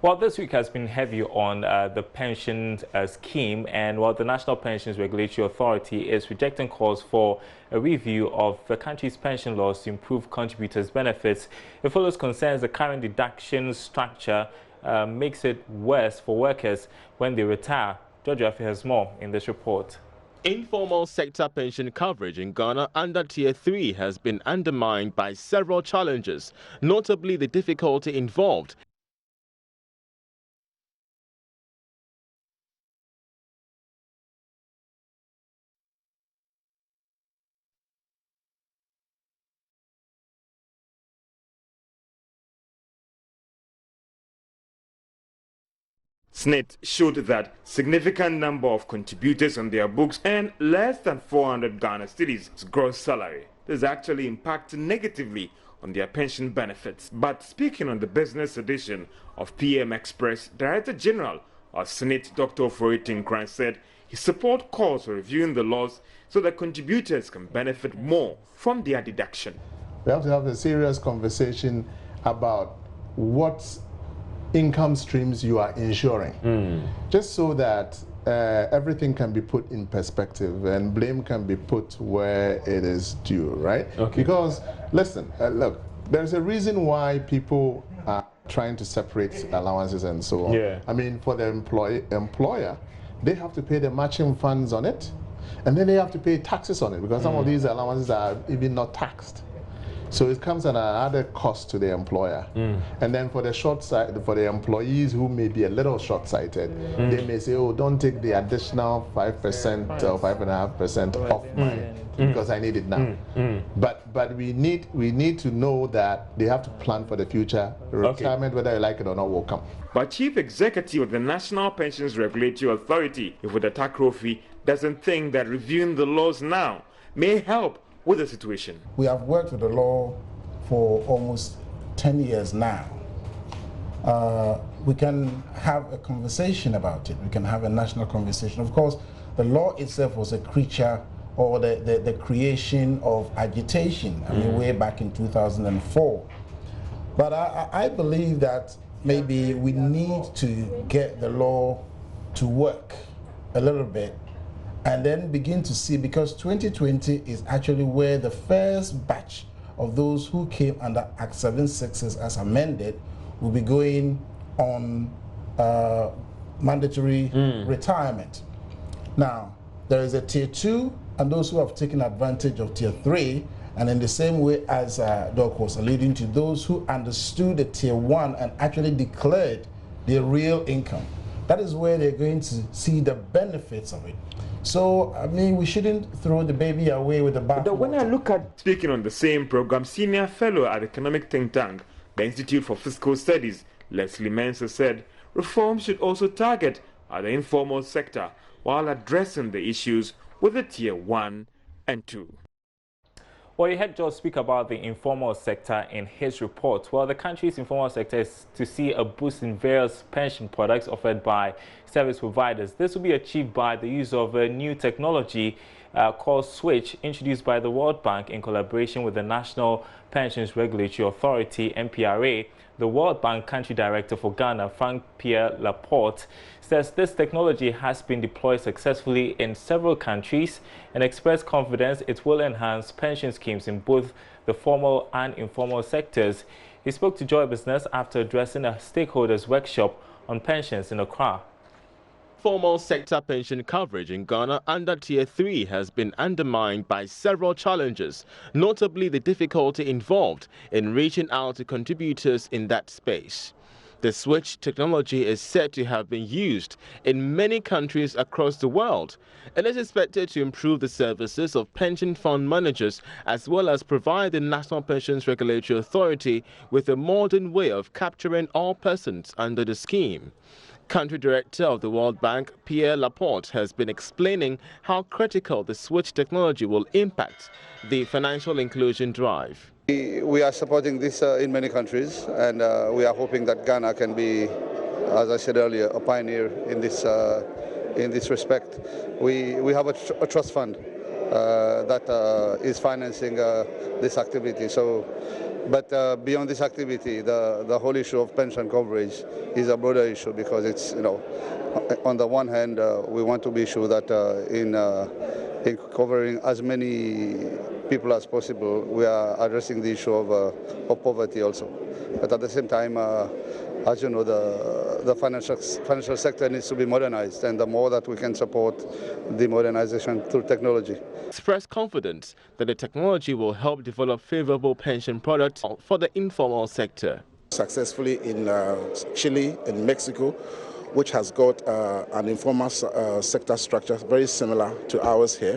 Well, this week has been heavy on the pension scheme, and while the National Pensions Regulatory Authority is rejecting calls for a review of the country's pension laws to improve contributors' benefits, it follows concerns the current deduction structure makes it worse for workers when they retire. Georgia has more in this report. Informal sector pension coverage in Ghana under Tier 3 has been undermined by several challenges, notably the difficulty involved SNIT showed that significant number of contributors on their books earn less than 400 Ghana cedis gross salary. This actually impacts negatively on their pension benefits. But speaking on the business edition of PM Express, Director General of SNIT, Dr. Ofori said he support calls for reviewing the laws so that contributors can benefit more from their deduction. We have to have a serious conversation about what income streams you are insuring, just so that everything can be put in perspective and blame can be put where it is due, right? Okay. Because, listen, look, there's a reason why people are trying to separate allowances and so on. Yeah. I mean, for the employer, they have to pay the matching funds on it, and then they have to pay taxes on it, because some of these allowances are even not taxed. So it comes at another cost to the employer. And then for the for the employees who may be a little short-sighted, they may say, oh, don't take the additional 5% or 5.5% off mine because I need it now. But we need to know that they have to plan for the future. Retirement, whether you like it or not, will come. But Chief Executive of the National Pensions Regulatory Authority, Ivoda Takrofi, doesn't think that reviewing the laws now may help with the situation. We have worked with the law for almost 10 years now. We can have a conversation about it. We can have a national conversation. Of course, the law itself was a creature or the creation of agitation, I mean, way back in 2004. But I believe that maybe we need to get the law to work a little bit and then begin to see, because 2020 is actually where the first batch of those who came under Act 766 as amended will be going on mandatory retirement. Now, there is a Tier 2 and those who have taken advantage of Tier 3, and in the same way as Doc was alluding to, those who understood the Tier 1 and actually declared their real income. That is where they're going to see the benefits of it. So, I mean, we shouldn't throw the baby away with the bathwater. When I look at, speaking on the same program, senior fellow at the economic think tank, the Institute for Fiscal Studies, Leslie Mensah, said reform should also target the informal sector while addressing the issues with the Tier 1 and 2. Well, you heard George speak about the informal sector in his report. Well, the country's informal sector is to see a boost in various pension products offered by service providers. This will be achieved by the use of a new technology called Switch, introduced by the World Bank in collaboration with the National Pensions Regulatory Authority, NPRA. The World Bank Country Director for Ghana, Frank-Pierre Laporte, says this technology has been deployed successfully in several countries and expressed confidence it will enhance pension schemes in both the formal and informal sectors. He spoke to Joy Business after addressing a stakeholders workshop on pensions in Accra. Formal sector pension coverage in Ghana under Tier 3 has been undermined by several challenges, notably the difficulty involved in reaching out to contributors in that space. The Switch technology is said to have been used in many countries across the world and is expected to improve the services of pension fund managers as well as provide the National Pensions Regulatory Authority with a modern way of capturing all persons under the scheme. Country Director of the World Bank, Pierre Laporte, has been explaining how critical the Switch technology will impact the financial inclusion drive. We are supporting this in many countries, and we are hoping that Ghana can be, as I said earlier, a pioneer in this respect. We have a trust fund that is financing this activity. So But beyond this activity, the whole issue of pension coverage is a broader issue because it's, on the one hand, we want to be sure that in covering as many people as possible, we are addressing the issue of poverty also. But at the same time, as you know, the financial sector needs to be modernized, and the more that we can support the modernization through technology. Expressed confidence that the technology will help develop favorable pension products for the informal sector. Successfully in Chile and Mexico, which has got an informal sector structure very similar to ours here,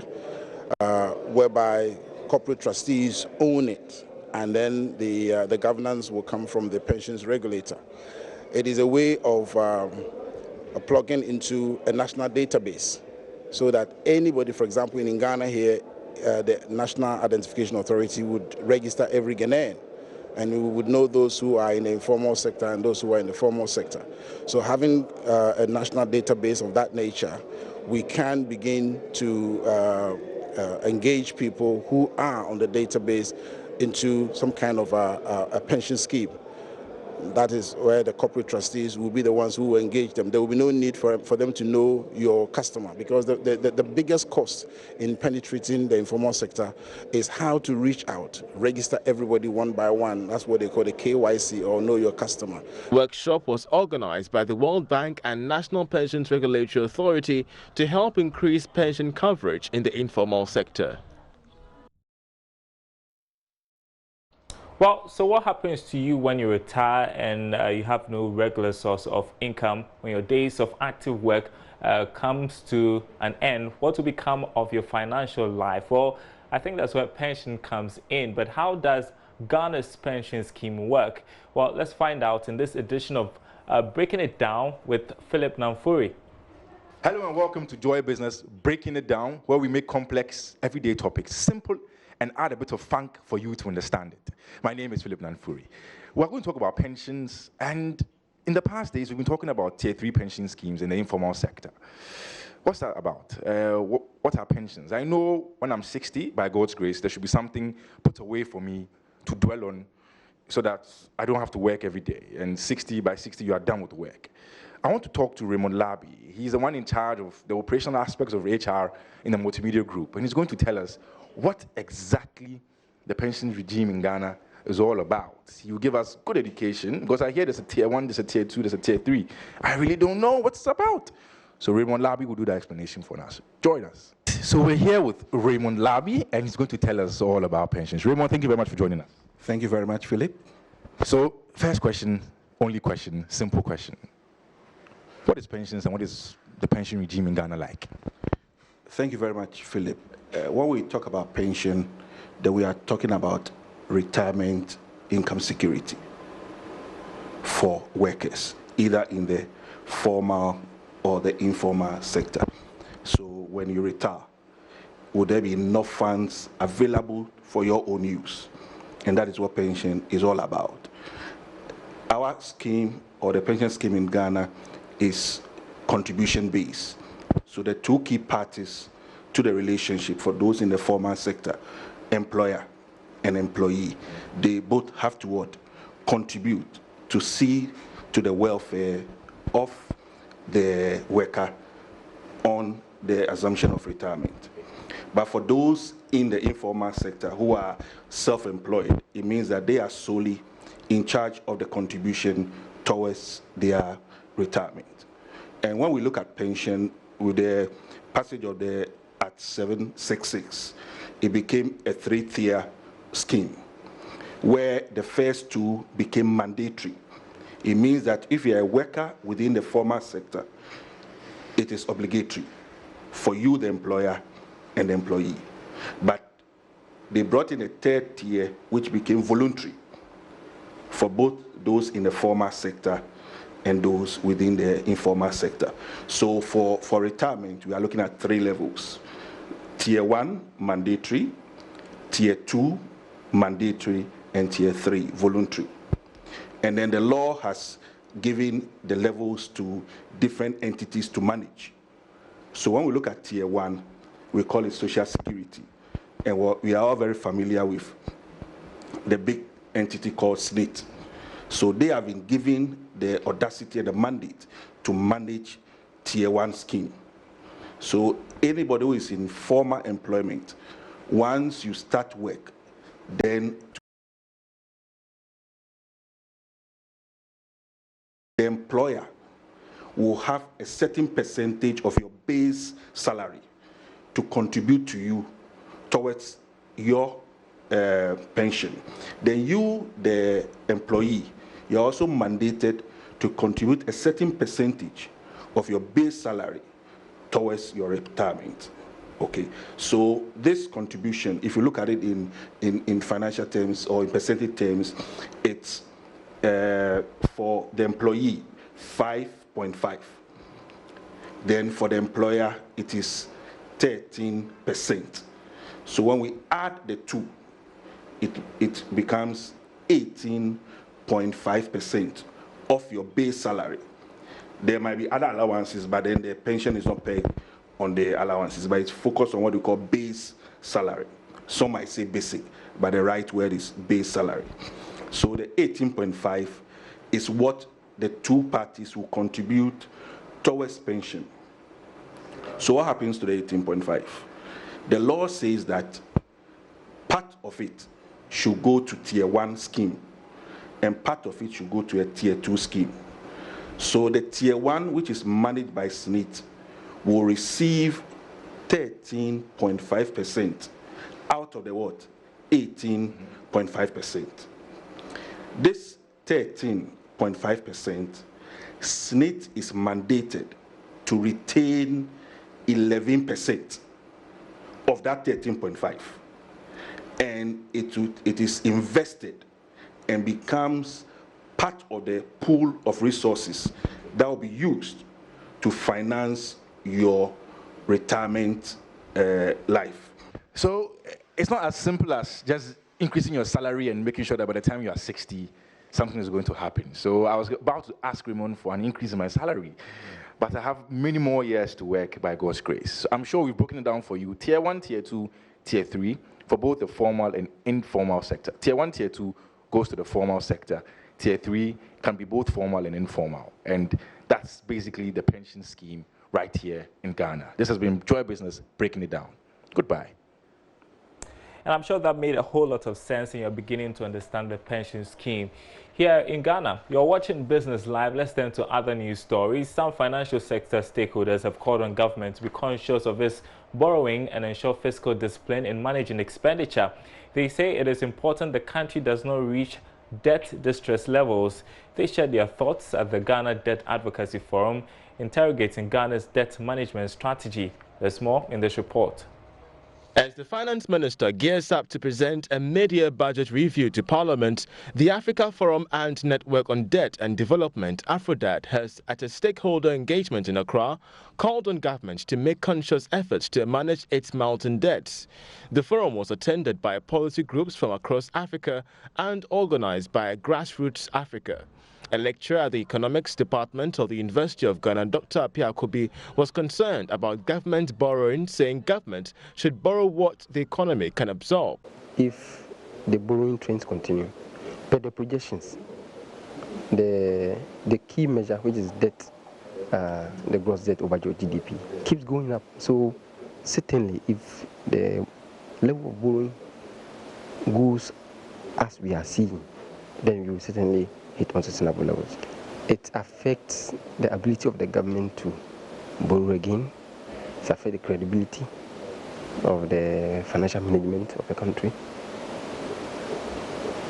whereby corporate trustees own it, and then the governance will come from the pensions regulator. It is a way of plugging into a national database so that anybody, for example, in Ghana here, the National Identification Authority would register every Ghanaian, and we would know those who are in the informal sector and those who are in the formal sector. So having a national database of that nature, we can begin to engage people who are on the database into some kind of a pension scheme. That is where the corporate trustees will be the ones who will engage them. There will be no need for them to know your customer, because the biggest cost in penetrating the informal sector is how to reach out, register everybody one by one. That's what they call the KYC, or know your customer. Workshop was organized by the World Bank and National Pensions Regulatory Authority to help increase pension coverage in the informal sector. Well, so what happens to you when you retire and you have no regular source of income? When your days of active work comes to an end, what will become of your financial life? Well, I think that's where pension comes in. But how does Ghana's pension scheme work? Well, let's find out in this edition of Breaking It Down with Philip Namfuri. Hello and welcome to Joy Business, Breaking It Down, where we make complex, everyday topics simple and add a bit of funk for you to understand it. My name is Philip Namfuri. We're going to talk about pensions, and in the past days, we've been talking about Tier 3 pension schemes in the informal sector. What's that about? What are pensions? I know when I'm 60, by God's grace, there should be something put away for me to dwell on so that I don't have to work every day. And by 60, you are done with work. I want to talk to Raymond Labi. He's the one in charge of the operational aspects of HR in the multimedia group, and he's going to tell us what exactly the pension regime in Ghana is all about. He will give us good education, because I hear there's a Tier 1, there's a Tier 2, there's a Tier 3. I really don't know what it's about. So Raymond Labi will do the explanation for us. Join us. So we're here with Raymond Labi, and he's going to tell us all about pensions. Raymond, thank you very much for joining us. Thank you very much, Philip. So first question, only question, simple question. What is pensions and what is the pension regime in Ghana like? Thank you very much, Philip. When we talk about pension, then we are talking about retirement income security for workers, either in the formal or the informal sector. So when you retire, would there be enough funds available for your own use? And that is what pension is all about. Our scheme, or the pension scheme in Ghana, is contribution-based. So the two key parties to the relationship for those in the formal sector, employer and employee, they both have to what? Contribute to see to the welfare of the worker on the assumption of retirement. But for those in the informal sector who are self-employed, it means that they are solely in charge of the contribution towards their retirement. And when we look at pension, with the passage of the Act 766, it became a three-tier scheme, where the first two became mandatory. It means that if you're a worker within the formal sector, it is obligatory for you, the employer, and the employee. But they brought in a third tier, which became voluntary for both those in the formal sector and those within the informal sector. So for retirement, we are looking at three levels. Tier 1, mandatory. Tier 2, mandatory. And Tier 3, voluntary. And then the law has given the levels to different entities to manage. So when we look at Tier 1, we call it Social Security. And we are all very familiar with the big entity called SNIT. So they have been given the audacity and the mandate to manage Tier 1 scheme. So anybody who is in formal employment, once you start work, then the employer will have a certain percentage of your base salary to contribute to you towards your pension. Then you, the employee, you're also mandated to contribute a certain percentage of your base salary towards your retirement. Okay, so this contribution, if you look at it in financial terms or in percentage terms, it's for the employee 5.5. Then for the employer, it is 13%. So when we add the two, it becomes 18.5% of your base salary. There might be other allowances, but then the pension is not paid on the allowances, but it's focused on what we call base salary. Some might say basic, but the right word is base salary. So the 18.5 is what the two parties will contribute towards pension. So what happens to the 18.5? The law says that part of it should go to Tier 1 scheme, and part of it should go to a Tier 2 scheme. So the Tier 1, which is managed by SNIT, will receive 13.5% out of the what? 18.5%. This 13.5%, SNIT is mandated to retain 11% of that 13.5, and it is invested and becomes part of the pool of resources that will be used to finance your retirement life. So it's not as simple as just increasing your salary and making sure that by the time you are 60, something is going to happen. So I was about to ask Raymond for an increase in my salary, but I have many more years to work by God's grace. So I'm sure we've broken it down for you. Tier 1, Tier 2, Tier 3, for both the formal and informal sector. Tier 1, Tier 2 goes to the formal sector. Tier 3 can be both formal and informal. And that's basically the pension scheme right here in Ghana. This has been Joy Business, breaking it down. Goodbye. And I'm sure that made a whole lot of sense and you're beginning to understand the pension scheme. Here in Ghana, you're watching Business Live. Let's turn to other news stories. Some financial sector stakeholders have called on government to be conscious of its borrowing and ensure fiscal discipline in managing expenditure. They say it is important the country does not reach debt distress levels. They shared their thoughts at the Ghana Debt Advocacy Forum, interrogating Ghana's debt management strategy. There's more in this report. As the finance minister gears up to present a mid-year budget review to Parliament, the Africa Forum and Network on Debt and Development, AFRODET, has, at a stakeholder engagement in Accra, called on government to make conscious efforts to manage its mounting debts. The forum was attended by policy groups from across Africa and organized by Grassroots Africa. A lecturer at the Economics Department of the University of Ghana, Dr. Apia Kobi, was concerned about government borrowing, saying government should borrow what the economy can absorb. If the borrowing trends continue, but the projections, the key measure, which is debt, the gross debt over your GDP, keeps going up. So certainly, if the level of borrowing goes as we are seeing, then we will certainly hit unsustainable levels. It affects the ability of the government to borrow again. It affects the credibility of the financial management of the country.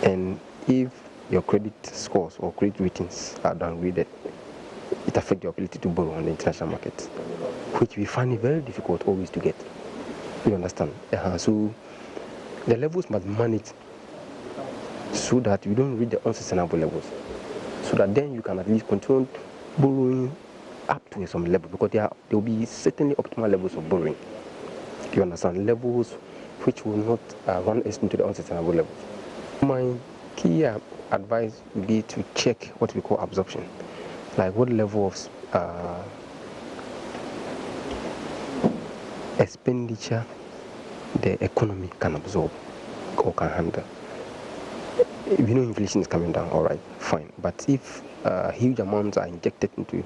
And if your credit scores or credit ratings are downgraded, it affects your ability to borrow on the international market, which we find it very difficult always to get. You understand? So the levels must be managed so that you don't reach the unsustainable levels, so that then you can at least control borrowing up to some level, because there will be certainly optimal levels of borrowing. You understand? Levels which will not run us into the unsustainable levels. My key advice would be to check what we call absorption, like what level of expenditure the economy can absorb or can handle. we know inflation is coming down, all right, fine. But if huge amounts are injected into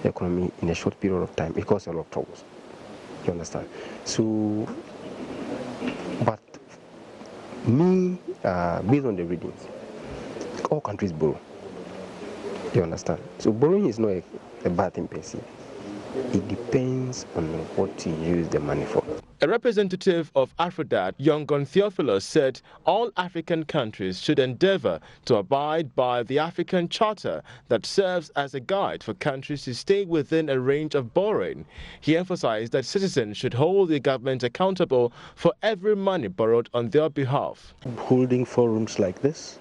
the economy in a short period of time, it causes a lot of troubles. You understand? So, but me, based on the readings, all countries borrow. You understand? So borrowing is not a bad thing per se. It depends on what you use the money for. A representative of Afrodat, Yongon Theophilus, said all African countries should endeavor to abide by the African Charter that serves as a guide for countries to stay within a range of borrowing. He emphasized that citizens should hold the government accountable for every money borrowed on their behalf. Holding forums like this,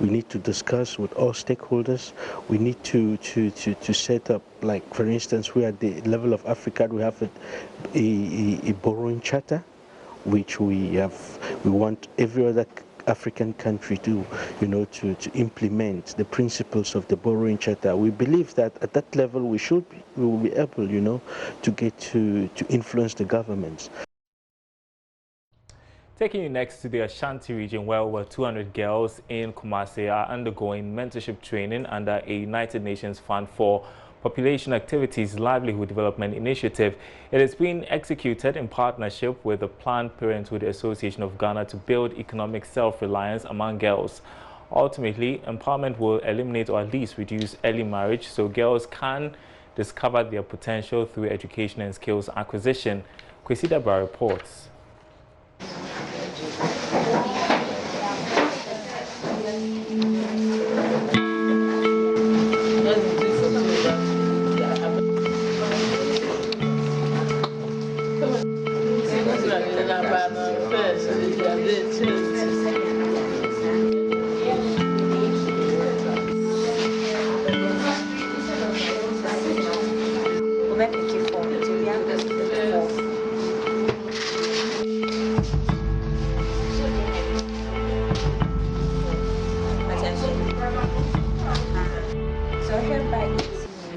we need to discuss with all stakeholders. We need to set up, like for instance, we at the level of Africa, we have a borrowing charter, which we want every other African country to, to implement the principles of the borrowing charter. We believe that at that level we will be able, to get to influence the governments. Taking you next to the Ashanti region, where over 200 girls in Kumasi are undergoing mentorship training under a United Nations Fund for Population Activities Livelihood Development Initiative. It is being executed in partnership with the Planned Parenthood Association of Ghana to build economic self-reliance among girls. Ultimately, empowerment will eliminate or at least reduce early marriage so girls can discover their potential through education and skills acquisition. Kwesi Debra reports.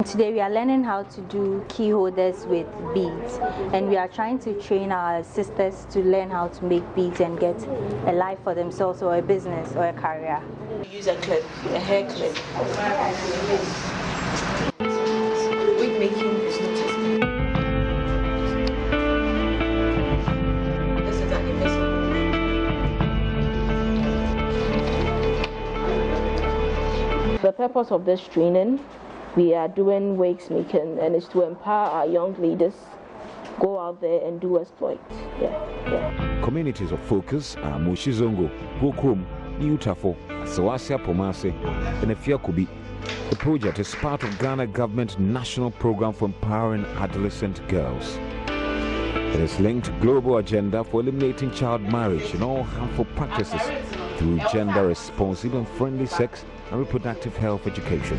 Today we are learning how to do key holders with beads, and we are trying to train our sisters to learn how to make beads and get a life for themselves or a business or a career. Use a clip, a hair clip. Wig making is not just this is an investment. The purpose of this training, we are doing wigs making, and it's to empower our young leaders, go out there and do exploit. Yeah. Communities of focus are Mushizongo, Bokum, Niutafo, Sawasia Pomase, and Efiakubi. The project is part of Ghana government national program for empowering adolescent girls. It is linked to global agenda for eliminating child marriage and all harmful practices through gender-responsive and friendly sex and reproductive health education.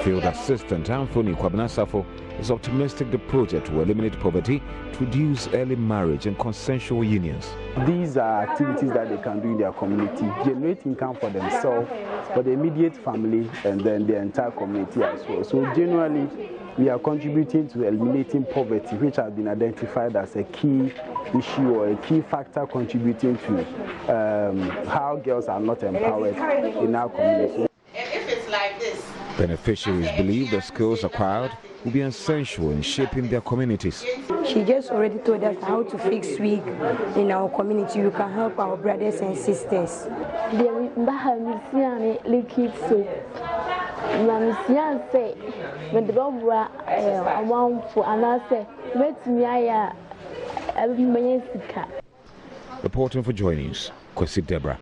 Field Assistant Anthony Kwabnasafo is optimistic the project will eliminate poverty to reduce early marriage and consensual unions. These are activities that they can do in their community, generate income for themselves, for the immediate family, and then the entire community as well. So generally, we are contributing to eliminating poverty, which has been identified as a key issue or a key factor contributing to how girls are not empowered in our community. If it's like this, beneficiaries believe the skills acquired will be essential in shaping their communities. She just already told us how to fix wig in our community. You can help our brothers and sisters. Reporting for JoyNews, Kwesi Debra.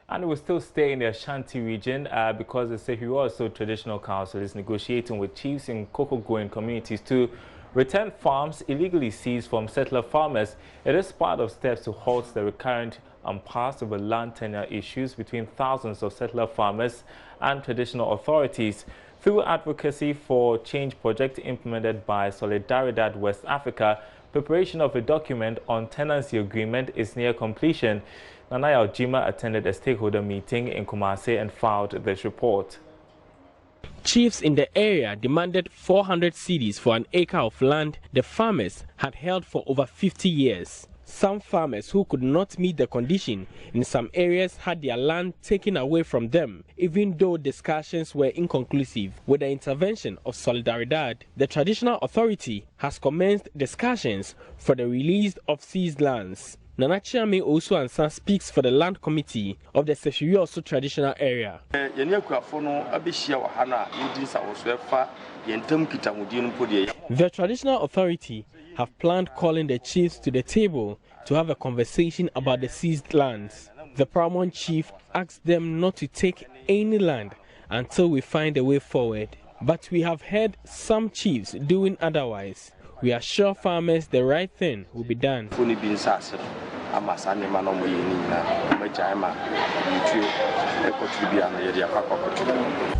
And we'll still stay in the Ashanti region because the Sehiwa Traditional Council is negotiating with chiefs in cocoa-growing communities to return farms illegally seized from settler farmers. It is part of steps to halt the recurrent impasse over land tenure issues between thousands of settler farmers and traditional authorities. Through advocacy for change project implemented by Solidaridad West Africa, preparation of a document on tenancy agreement is near completion. Nanaya Ojima attended a stakeholder meeting in Kumasi and filed this report. Chiefs in the area demanded 400 cedis for an acre of land the farmers had held for over 50 years. Some farmers who could not meet the condition in some areas had their land taken away from them, even though discussions were inconclusive. With the intervention of Solidaridad, the traditional authority has commenced discussions for the release of seized lands. Nana Chiame also Ansan speaks for the land committee of the Seshiri traditional area. The traditional authority have planned calling the chiefs to the table to have a conversation about the seized lands. The paramount chief asked them not to take any land until we find a way forward. But we have heard some chiefs doing otherwise. We assure farmers the right thing will be done.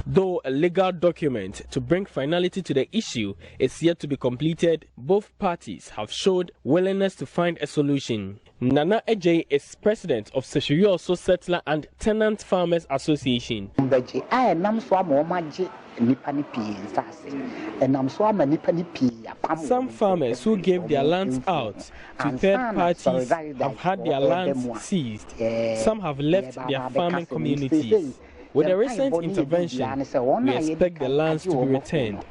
Though a legal document to bring finality to the issue is yet to be completed, both parties have showed willingness to find a solution. Nana Ejay is president of Seshiri Settler and Tenant Farmers Association. Some farmers who gave their lands out to third parties have had their lands seized. Some have left their farming communities. With the recent intervention, we expect the lands to be returned.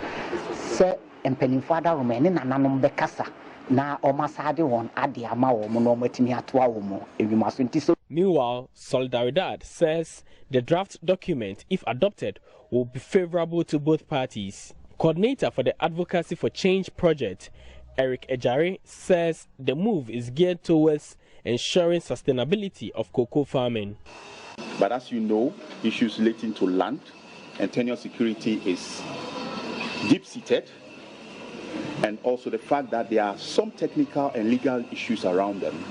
Meanwhile, Solidaridad says the draft document, if adopted, will be favorable to both parties. Coordinator for the Advocacy for Change project, Eric Ejare, says the move is geared towards ensuring sustainability of cocoa farming. But as you know, issues relating to land and tenure security is deep-seated, and also the fact that there are some technical and legal issues around them.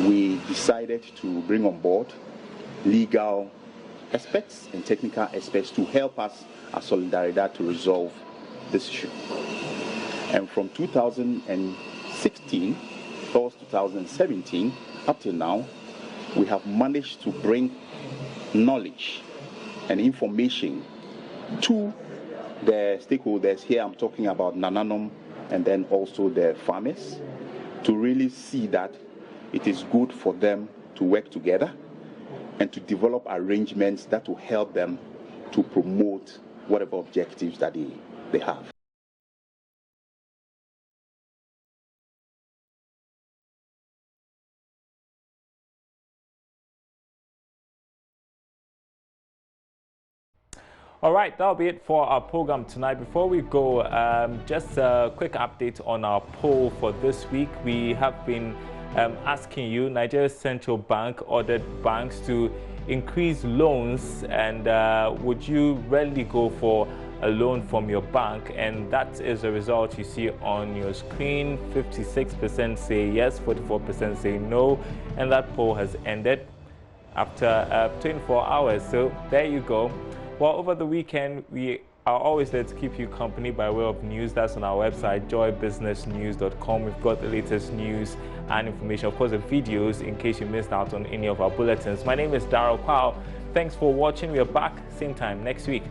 We decided to bring on board legal experts and technical experts to help us as Solidaridad to resolve this issue. And from 2016 towards 2017 up till now, we have managed to bring knowledge and information to the stakeholders. Here I'm talking about Nananom and then also the farmers, to really see that it is good for them to work together and to develop arrangements that will help them to promote whatever objectives that they have. All right, that'll be it for our program tonight. Before we go, just a quick update on our poll for this week. We have been asking you, Nigeria's central bank ordered banks to increase loans, and would you readily go for a loan from your bank? And that is the result you see on your screen. 56% say yes, 44% say no, and that poll has ended after 24 hours. So there you go. Well, over the weekend, we are always there to keep you company by way of news. That's on our website, joybusinessnews.com. We've got the latest news and information, of course, the videos in case you missed out on any of our bulletins. My name is Darryl Kwao. Thanks for watching. We are back same time next week.